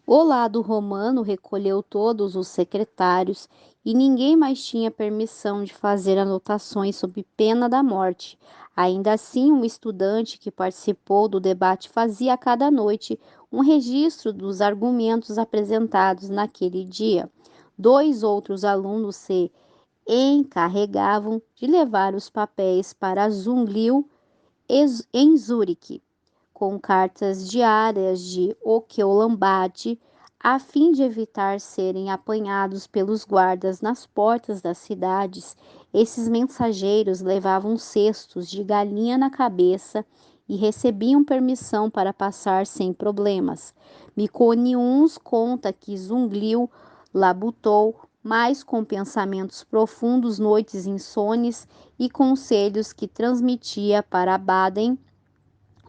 O lado romano recolheu todos os secretários e ninguém mais tinha permissão de fazer anotações sob pena da morte. Ainda assim, um estudante que participou do debate fazia a cada noite um registro dos argumentos apresentados naquele dia. Dois outros alunos se encarregavam de levar os papéis para Zunglio em Zurique com cartas diárias de Oqueulambade, a fim de evitar serem apanhados pelos guardas nas portas das cidades. Esses mensageiros levavam cestos de galinha na cabeça e recebiam permissão para passar sem problemas. Miconius conta que Zunglio labutou mais com pensamentos profundos, noites insones e conselhos que transmitia para Baden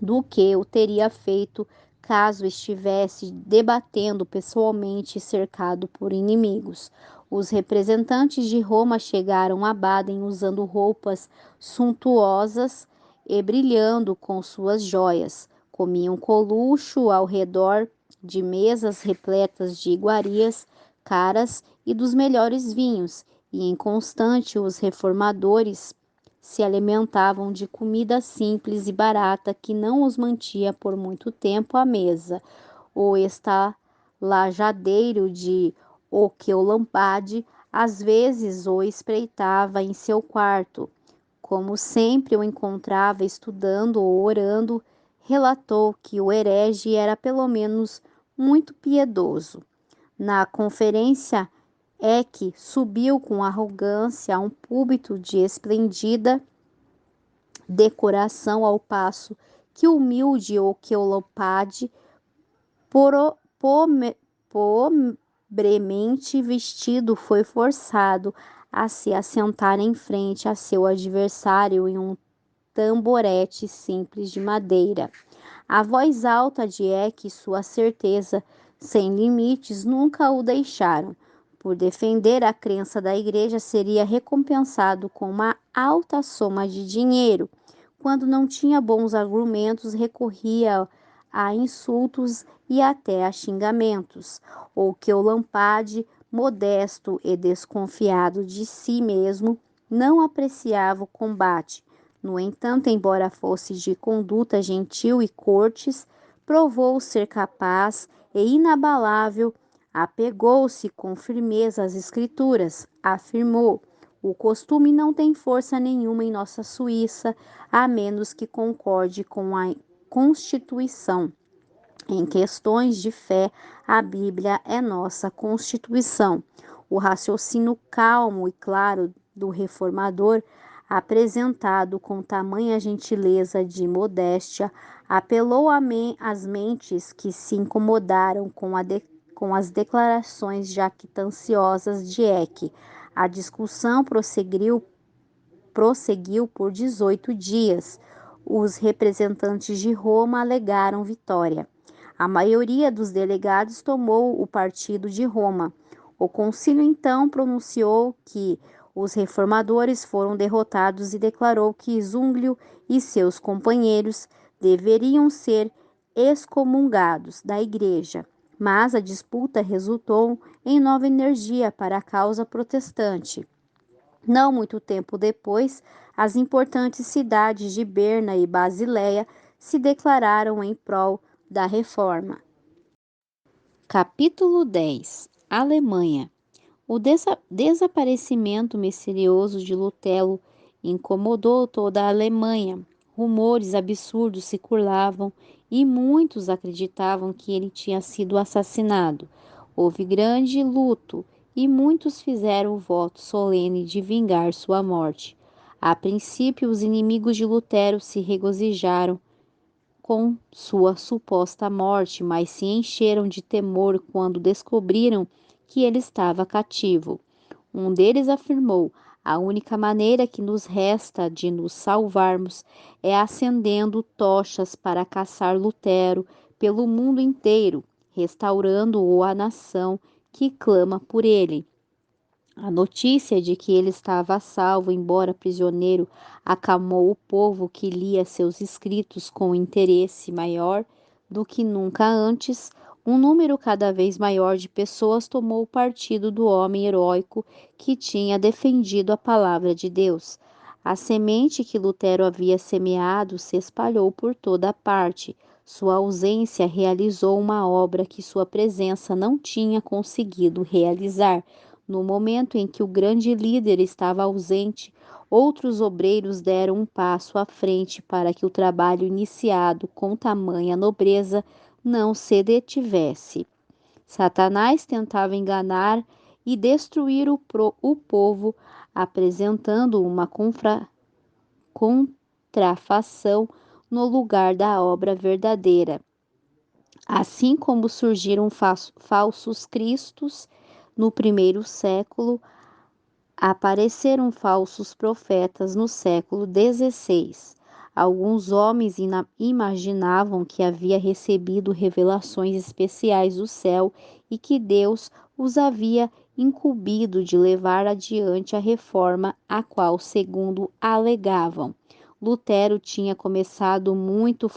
do que o teria feito caso estivesse debatendo pessoalmente cercado por inimigos. Os representantes de Roma chegaram a Baden usando roupas suntuosas e brilhando com suas joias. Comiam com luxo ao redor de mesas repletas de iguarias caras e dos melhores vinhos, e em constante os reformadores se alimentavam de comida simples e barata que não os mantinha por muito tempo à mesa. O estalajadeiro de Oqueulampade às vezes o espreitava em seu quarto. Como sempre o encontrava estudando ou orando, relatou que o herege era pelo menos muito piedoso. Na conferência é que subiu com arrogância a um púlpito de esplendida decoração, ao passo que o humilde Oqueolopade, pobremente vestido, foi forçado a se assentar em frente a seu adversário em um tamborete simples de madeira. A voz alta de Eck e sua certeza sem limites nunca o deixaram. Por defender a crença da igreja, seria recompensado com uma alta soma de dinheiro. Quando não tinha bons argumentos, recorria a insultos e até a xingamentos. Ou que o Lampade, modesto e desconfiado de si mesmo, não apreciava o combate. No entanto, embora fosse de conduta gentil e cortes, provou ser capaz e inabalável, apegou-se com firmeza às escrituras, afirmou: o costume não tem força nenhuma em nossa Suíça, a menos que concorde com a Constituição. Em questões de fé, a Bíblia é nossa Constituição. O raciocínio calmo e claro do reformador, apresentado com tamanha gentileza de modéstia, apelou às mentes que se incomodaram com as declarações jactanciosas de Eck. A discussão prosseguiu por 18 dias. Os representantes de Roma alegaram vitória. A maioria dos delegados tomou o partido de Roma. O concílio então pronunciou que os reformadores foram derrotados e declarou que Zúnglio e seus companheiros deveriam ser excomungados da igreja. Mas a disputa resultou em nova energia para a causa protestante. Não muito tempo depois, as importantes cidades de Berna e Basileia se declararam em prol da reforma. Capítulo 10. Alemanha. O desaparecimento misterioso de Lutero incomodou toda a Alemanha. Rumores absurdos circulavam e muitos acreditavam que ele tinha sido assassinado. Houve grande luto e muitos fizeram o voto solene de vingar sua morte. A princípio, os inimigos de Lutero se regozijaram com sua suposta morte, mas se encheram de temor quando descobriram que ele estava cativo. Um deles afirmou: a única maneira que nos resta de nos salvarmos é acendendo tochas para caçar Lutero pelo mundo inteiro, restaurando-o à nação que clama por ele. A notícia de que ele estava a salvo, embora prisioneiro, acalmou o povo que lia seus escritos com interesse maior do que nunca antes. Um número cada vez maior de pessoas tomou o partido do homem heróico que tinha defendido a palavra de Deus. A semente que Lutero havia semeado se espalhou por toda parte. Sua ausência realizou uma obra que sua presença não tinha conseguido realizar. No momento em que o grande líder estava ausente, outros obreiros deram um passo à frente para que o trabalho iniciado com tamanha nobreza não se detivesse. Satanás tentava enganar e destruir o povo, apresentando uma contrafação no lugar da obra verdadeira. Assim como surgiram falsos cristos no primeiro século, apareceram falsos profetas no século XVI. Alguns homens imaginavam que havia recebido revelações especiais do céu e que Deus os havia incumbido de levar adiante a reforma a qual, segundo alegavam, Lutero tinha começado muito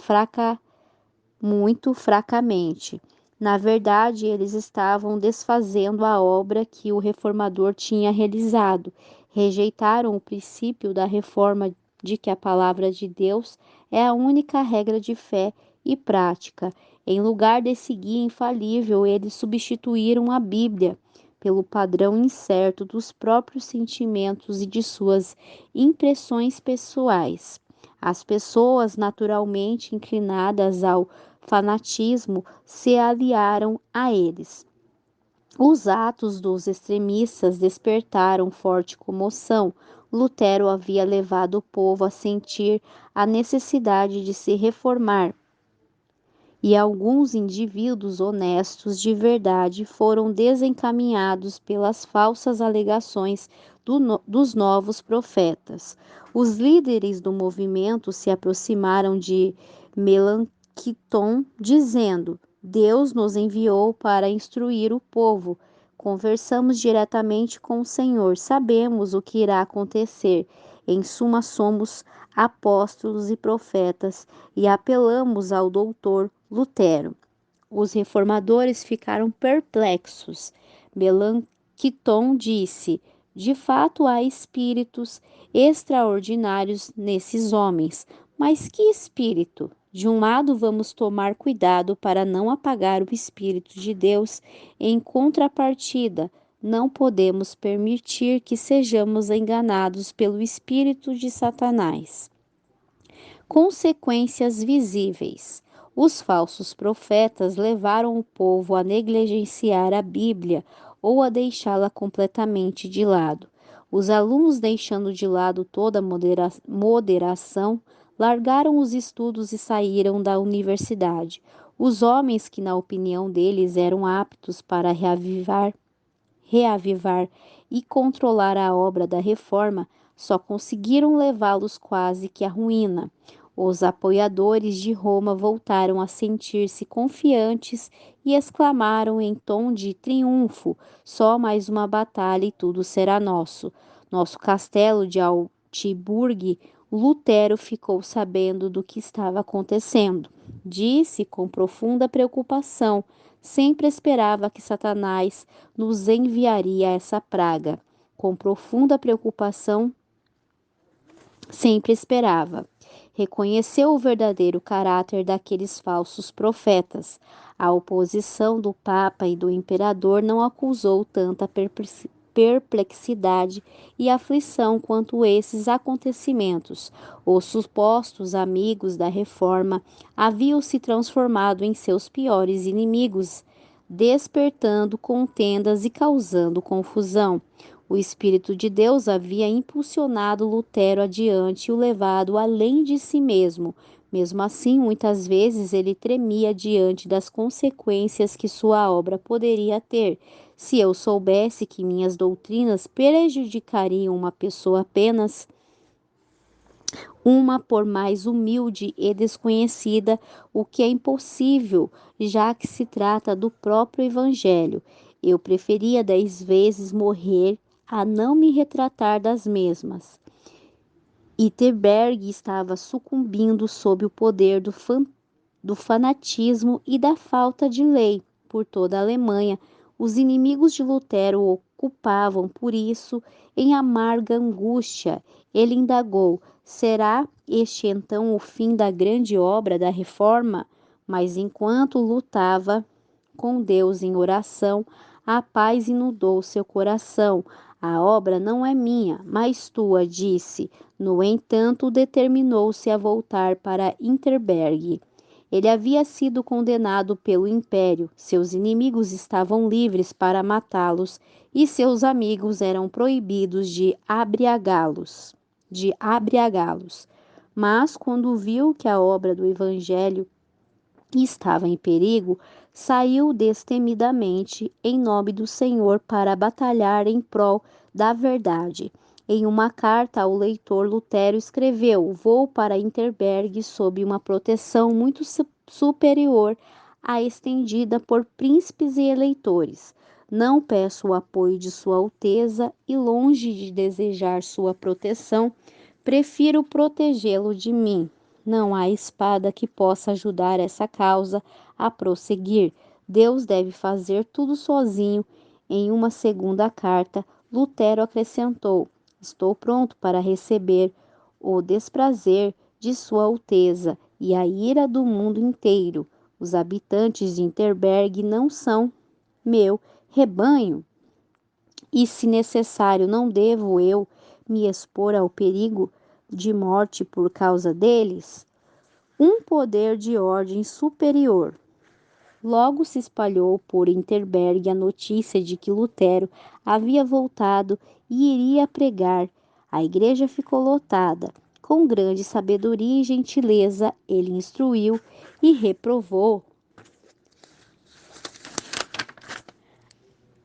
fracamente. Na verdade, eles estavam desfazendo a obra que o reformador tinha realizado. Rejeitaram o princípio da reforma de que a palavra de Deus é a única regra de fé e prática. Em lugar desse guia infalível, eles substituíram a Bíblia pelo padrão incerto dos próprios sentimentos e de suas impressões pessoais. As pessoas naturalmente inclinadas ao fanatismo se aliaram a eles. Os atos dos extremistas despertaram forte comoção. Lutero havia levado o povo a sentir a necessidade de se reformar, e alguns indivíduos honestos de verdade foram desencaminhados pelas falsas alegações dos novos profetas. Os líderes do movimento se aproximaram de Melanchthon, dizendo: Deus nos enviou para instruir o povo. Conversamos diretamente com o Senhor, sabemos o que irá acontecer. Em suma, somos apóstolos e profetas e apelamos ao doutor Lutero. Os reformadores ficaram perplexos. Melanchthon disse: de fato há espíritos extraordinários nesses homens. Mas que espírito? De um lado, vamos tomar cuidado para não apagar o Espírito de Deus. Em contrapartida, não podemos permitir que sejamos enganados pelo espírito de Satanás. Consequências visíveis. Os falsos profetas levaram o povo a negligenciar a Bíblia ou a deixá-la completamente de lado. Os alunos, deixando de lado toda moderação, largaram os estudos e saíram da universidade. Os homens que, na opinião deles, eram aptos para reavivar e controlar a obra da reforma, só conseguiram levá-los quase que à ruína. Os apoiadores de Roma voltaram a sentir-se confiantes e exclamaram em tom de triunfo: só mais uma batalha e tudo será nosso. Nosso castelo de Altiburgue. Lutero ficou sabendo do que estava acontecendo. Disse com profunda preocupação: sempre esperava que Satanás nos enviaria essa praga. Com profunda preocupação, sempre esperava. Reconheceu o verdadeiro caráter daqueles falsos profetas. A oposição do Papa e do Imperador não acusou tanta perplexidade e aflição quanto esses acontecimentos. Os supostos amigos da Reforma haviam se transformado em seus piores inimigos, despertando contendas e causando confusão. O Espírito de Deus havia impulsionado Lutero adiante e o levado além de si mesmo. Mesmo assim, muitas vezes ele tremia diante das consequências que sua obra poderia ter. Se eu soubesse que minhas doutrinas prejudicariam uma pessoa apenas, uma por mais humilde e desconhecida, o que é impossível, já que se trata do próprio Evangelho, eu preferia 10 vezes morrer a não me retratar das mesmas. Wittenberg estava sucumbindo sob o poder do fanatismo e da falta de lei. por toda a Alemanha. Os inimigos de Lutero o culpavam por isso em amarga angústia. Ele indagou: será este então o fim da grande obra da reforma? Mas enquanto lutava com Deus em oração, a paz inundou seu coração. A obra não é minha, mas tua, disse. No entanto, determinou-se a voltar para Interberg. Ele havia sido condenado pelo império, seus inimigos estavam livres para matá-los e seus amigos eram proibidos de abriagá-los. Mas quando viu que a obra do evangelho estava em perigo, saiu destemidamente em nome do Senhor para batalhar em prol da verdade. Em uma carta ao leitor, Lutero escreveu: vou para Interberg sob uma proteção muito superior à estendida por príncipes e eleitores. Não peço o apoio de Sua Alteza e, longe de desejar sua proteção, prefiro protegê-lo de mim. Não há espada que possa ajudar essa causa a prosseguir. Deus deve fazer tudo sozinho. Em uma segunda carta, Lutero acrescentou: estou pronto para receber o desprazer de Sua Alteza e a ira do mundo inteiro. Os habitantes de Interberg não são meu rebanho, e se necessário, não devo eu me expor ao perigo de morte por causa deles? Um poder de ordem superior. Logo se espalhou por Interberg a notícia de que Lutero havia voltado e iria pregar. A igreja ficou lotada. Com grande sabedoria e gentileza, ele instruiu e reprovou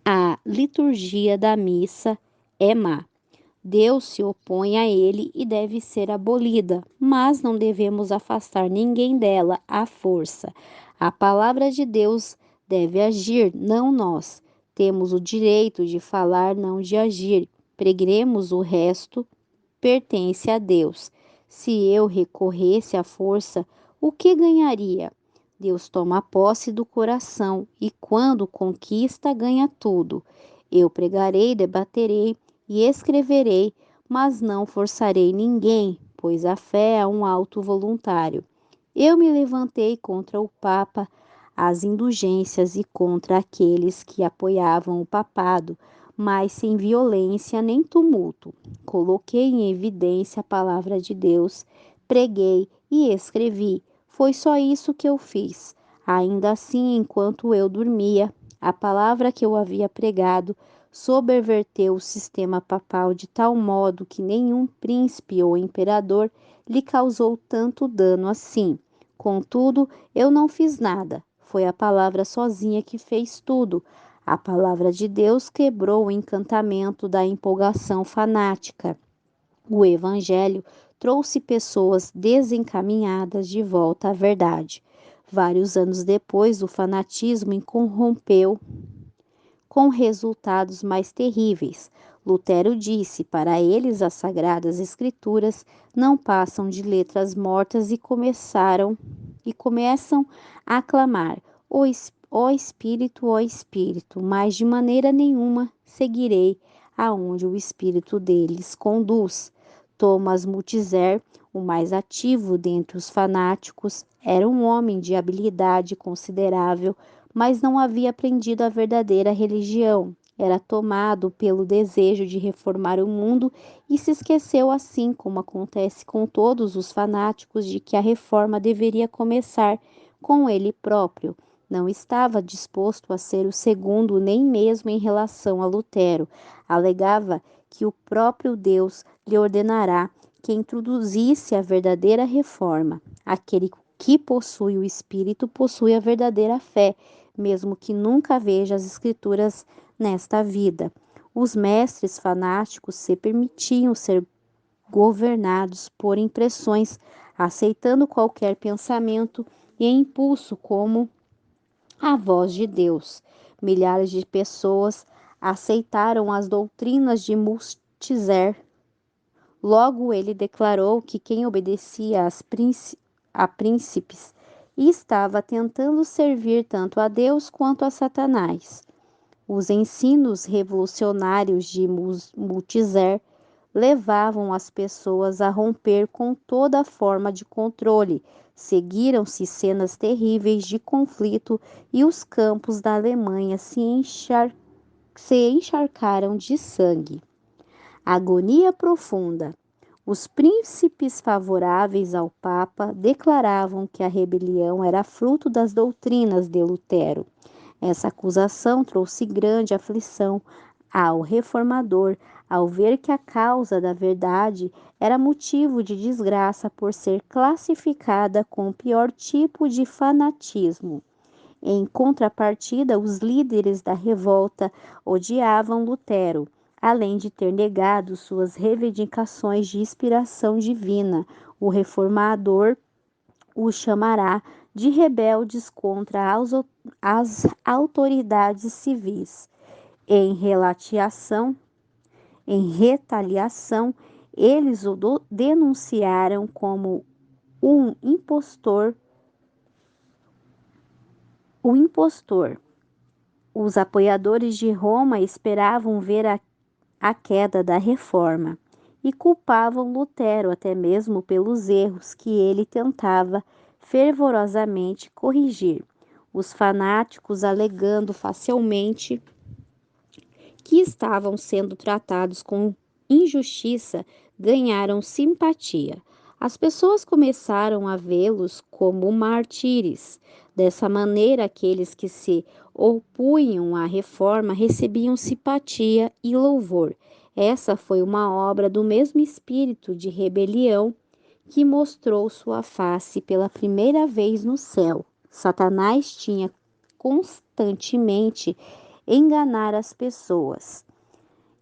a liturgia da missa é má. Deus se opõe a ele e deve ser abolida, mas não devemos afastar ninguém dela à força. A palavra de Deus deve agir, não nós. Temos o direito de falar, não de agir. Preguemos o resto, pertence a Deus. Se eu recorresse à força, o que ganharia? Deus toma posse do coração e, quando conquista, ganha tudo. Eu pregarei, debaterei e escreverei, mas não forçarei ninguém, pois a fé é um ato voluntário. Eu me levantei contra o Papa, as indulgências e contra aqueles que apoiavam o papado, mas sem violência nem tumulto. Coloquei em evidência a palavra de Deus, preguei e escrevi. Foi só isso que eu fiz. Ainda assim, enquanto eu dormia, a palavra que eu havia pregado subverteu o sistema papal de tal modo que nenhum príncipe ou imperador lhe causou tanto dano assim. Contudo, eu não fiz nada. Foi a palavra sozinha que fez tudo. A palavra de Deus quebrou o encantamento da empolgação fanática. O Evangelho trouxe pessoas desencaminhadas de volta à verdade. Vários anos depois, o fanatismo corrompeu com resultados mais terríveis. Lutero disse: para eles as sagradas escrituras não passam de letras mortas e começam a clamar: ó Espírito, mas de maneira nenhuma seguirei aonde o Espírito deles conduz. Thomas Multizer, o mais ativo dentre os fanáticos, era um homem de habilidade considerável, mas não havia aprendido a verdadeira religião. Era tomado pelo desejo de reformar o mundo e se esqueceu, assim como acontece com todos os fanáticos, de que a reforma deveria começar com ele próprio. Não estava disposto a ser o segundo, nem mesmo em relação a Lutero. Alegava que o próprio Deus lhe ordenará que introduzisse a verdadeira reforma. Aquele que possui o Espírito possui a verdadeira fé, mesmo que nunca veja as Escrituras nesta vida. Os mestres fanáticos se permitiam ser governados por impressões, aceitando qualquer pensamento e impulso como a voz de Deus. Milhares de pessoas aceitaram as doutrinas de Multizer. Logo ele declarou que quem obedecia a príncipes e estava tentando servir tanto a Deus quanto a Satanás. Os ensinos revolucionários de Multizer levavam as pessoas a romper com toda forma de controle. Seguiram-se cenas terríveis de conflito e os campos da Alemanha se encharcaram de sangue. Agonia profunda. Os príncipes favoráveis ao Papa declaravam que a rebelião era fruto das doutrinas de Lutero. Essa acusação trouxe grande aflição ao reformador ao ver que a causa da verdade era motivo de desgraça por ser classificada com o pior tipo de fanatismo. Em contrapartida, os líderes da revolta odiavam Lutero, além de ter negado suas reivindicações de inspiração divina. O reformador o chamará de rebeldes contra as autoridades civis. Em retaliação, eles o denunciaram como um impostor. O impostor. Os apoiadores de Roma esperavam ver a queda da reforma e culpavam Lutero até mesmo pelos erros que ele tentava fervorosamente corrigir. Os fanáticos, alegando facilmente que estavam sendo tratados com injustiça, ganharam simpatia. As pessoas começaram a vê-los como mártires. Dessa maneira, aqueles que se opunham à reforma recebiam simpatia e louvor. Essa foi uma obra do mesmo espírito de rebelião que mostrou sua face pela primeira vez no céu. Satanás tinha constantemente enganar as pessoas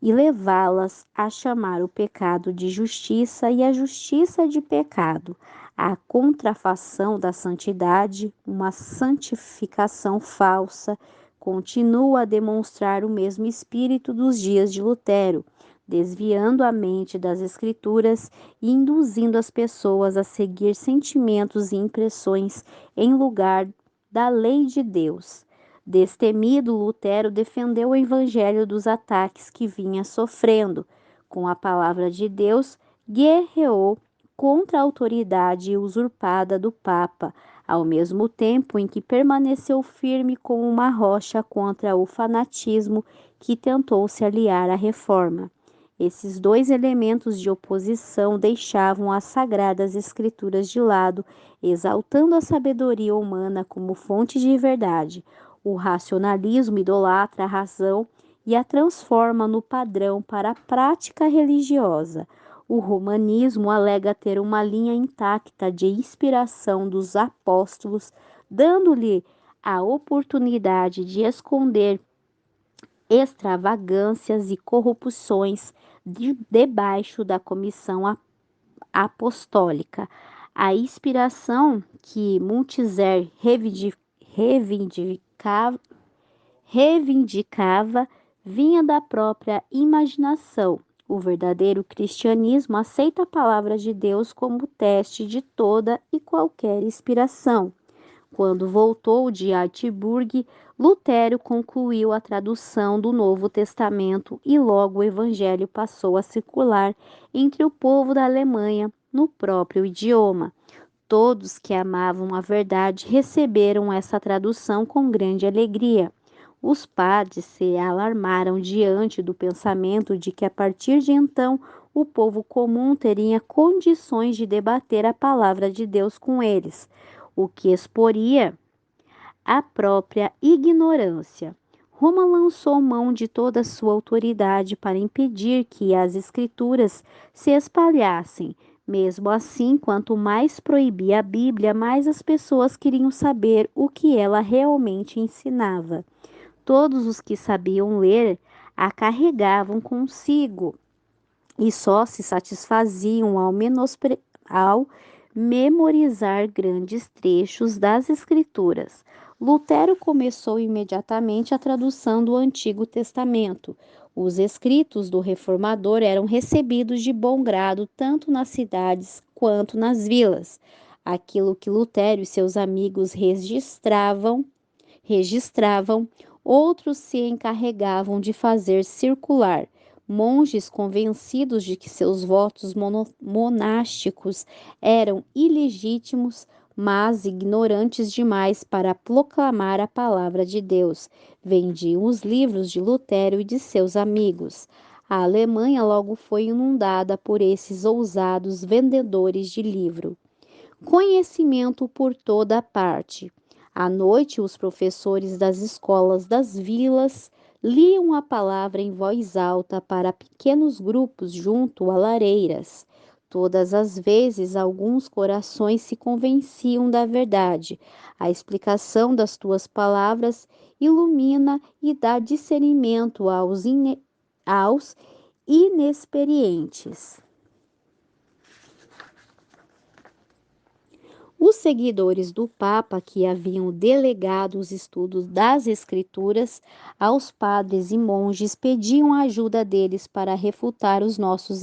e levá-las a chamar o pecado de justiça e a justiça de pecado, a contrafação da santidade, uma santificação falsa, continua a demonstrar o mesmo espírito dos dias de Lutero, desviando a mente das Escrituras e induzindo as pessoas a seguir sentimentos e impressões em lugar da lei de Deus. Destemido, Lutero defendeu o evangelho dos ataques que vinha sofrendo. Com a palavra de Deus, guerreou contra a autoridade usurpada do Papa, ao mesmo tempo em que permaneceu firme como uma rocha contra o fanatismo que tentou se aliar à reforma. Esses dois elementos de oposição deixavam as sagradas escrituras de lado, exaltando a sabedoria humana como fonte de verdade. O racionalismo idolatra a razão e a transforma no padrão para a prática religiosa. O romanismo alega ter uma linha intacta de inspiração dos apóstolos, dando-lhe a oportunidade de esconder extravagâncias e corrupções debaixo da comissão apostólica. A inspiração que Multizer reivindicava vinha da própria imaginação. O verdadeiro cristianismo aceita a palavra de Deus como teste de toda e qualquer inspiração. Quando voltou de Artburg, Lutero concluiu a tradução do Novo Testamento e logo o Evangelho passou a circular entre o povo da Alemanha no próprio idioma. Todos que amavam a verdade receberam essa tradução com grande alegria. Os padres se alarmaram diante do pensamento de que a partir de então o povo comum teria condições de debater a palavra de Deus com eles, o que exporia a própria ignorância. Roma lançou mão de toda a sua autoridade para impedir que as escrituras se espalhassem. Mesmo assim, quanto mais proibia a Bíblia, mais as pessoas queriam saber o que ela realmente ensinava. Todos os que sabiam ler a carregavam consigo e só se satisfaziam ao memorizar grandes trechos das Escrituras. Lutero começou imediatamente a tradução do Antigo Testamento. Os escritos do reformador eram recebidos de bom grado tanto nas cidades quanto nas vilas. Aquilo que Lutero e seus amigos registravam, outros se encarregavam de fazer circular. Monges convencidos de que seus votos monásticos eram ilegítimos, mas ignorantes demais para proclamar a palavra de Deus, vendiam os livros de Lutero e de seus amigos. A Alemanha logo foi inundada por esses ousados vendedores de livro. Conhecimento por toda parte. À noite, os professores das escolas das vilas liam a palavra em voz alta para pequenos grupos junto a lareiras. Todas as vezes, alguns corações se convenciam da verdade. A explicação das tuas palavras ilumina e dá discernimento aos inexperientes. Os seguidores do Papa, que haviam delegado os estudos das Escrituras aos padres e monges, pediam a ajuda deles para refutar os novos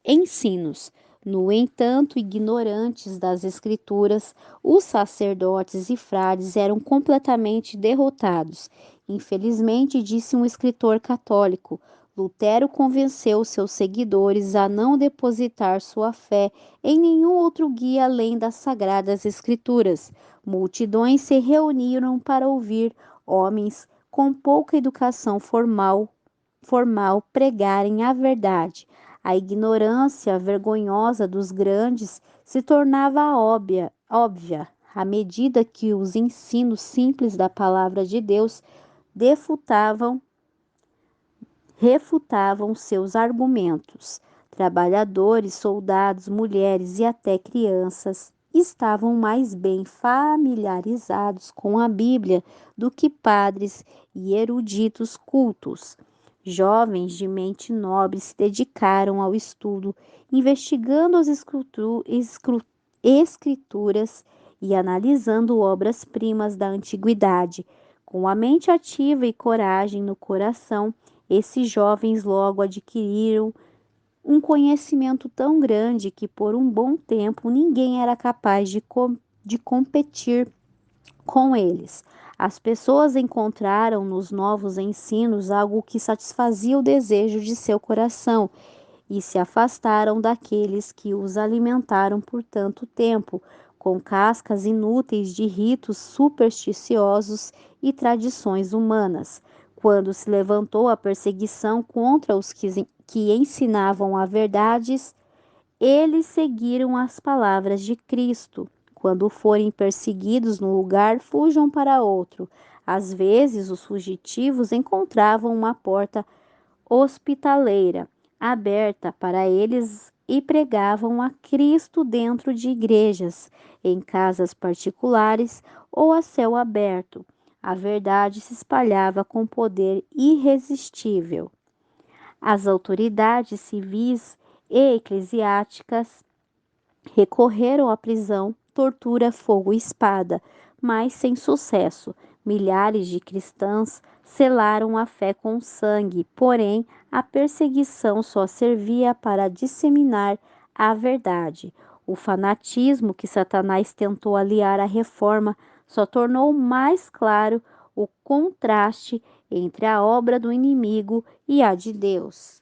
ensinos. No entanto, ignorantes das Escrituras, os sacerdotes e frades eram completamente derrotados. Infelizmente, disse um escritor católico, Lutero convenceu seus seguidores a não depositar sua fé em nenhum outro guia além das Sagradas Escrituras. Multidões se reuniram para ouvir homens com pouca educação formal pregarem a verdade. A ignorância vergonhosa dos grandes se tornava óbvia à medida que os ensinos simples da palavra de Deus refutavam seus argumentos. Trabalhadores, soldados, mulheres e até crianças estavam mais bem familiarizados com a Bíblia do que padres e eruditos cultos. Jovens de mente nobre se dedicaram ao estudo, investigando as escrituras e analisando obras-primas da antiguidade. Com a mente ativa e coragem no coração, esses jovens logo adquiriram um conhecimento tão grande que por um bom tempo ninguém era capaz de competir com eles. As pessoas encontraram nos novos ensinos algo que satisfazia o desejo de seu coração e se afastaram daqueles que os alimentaram por tanto tempo, com cascas inúteis de ritos supersticiosos e tradições humanas. Quando se levantou a perseguição contra os que ensinavam a verdades, eles seguiram as palavras de Cristo. Quando forem perseguidos num lugar, fujam para outro. Às vezes, os fugitivos encontravam uma porta hospitaleira aberta para eles e pregavam a Cristo dentro de igrejas, em casas particulares ou a céu aberto. A verdade se espalhava com poder irresistível. As autoridades civis e eclesiásticas recorreram à prisão, tortura, fogo e espada, mas sem sucesso. Milhares de cristãos selaram a fé com sangue, porém a perseguição só servia para disseminar a verdade. O fanatismo que Satanás tentou aliar à reforma só tornou mais claro o contraste entre a obra do inimigo e a de Deus.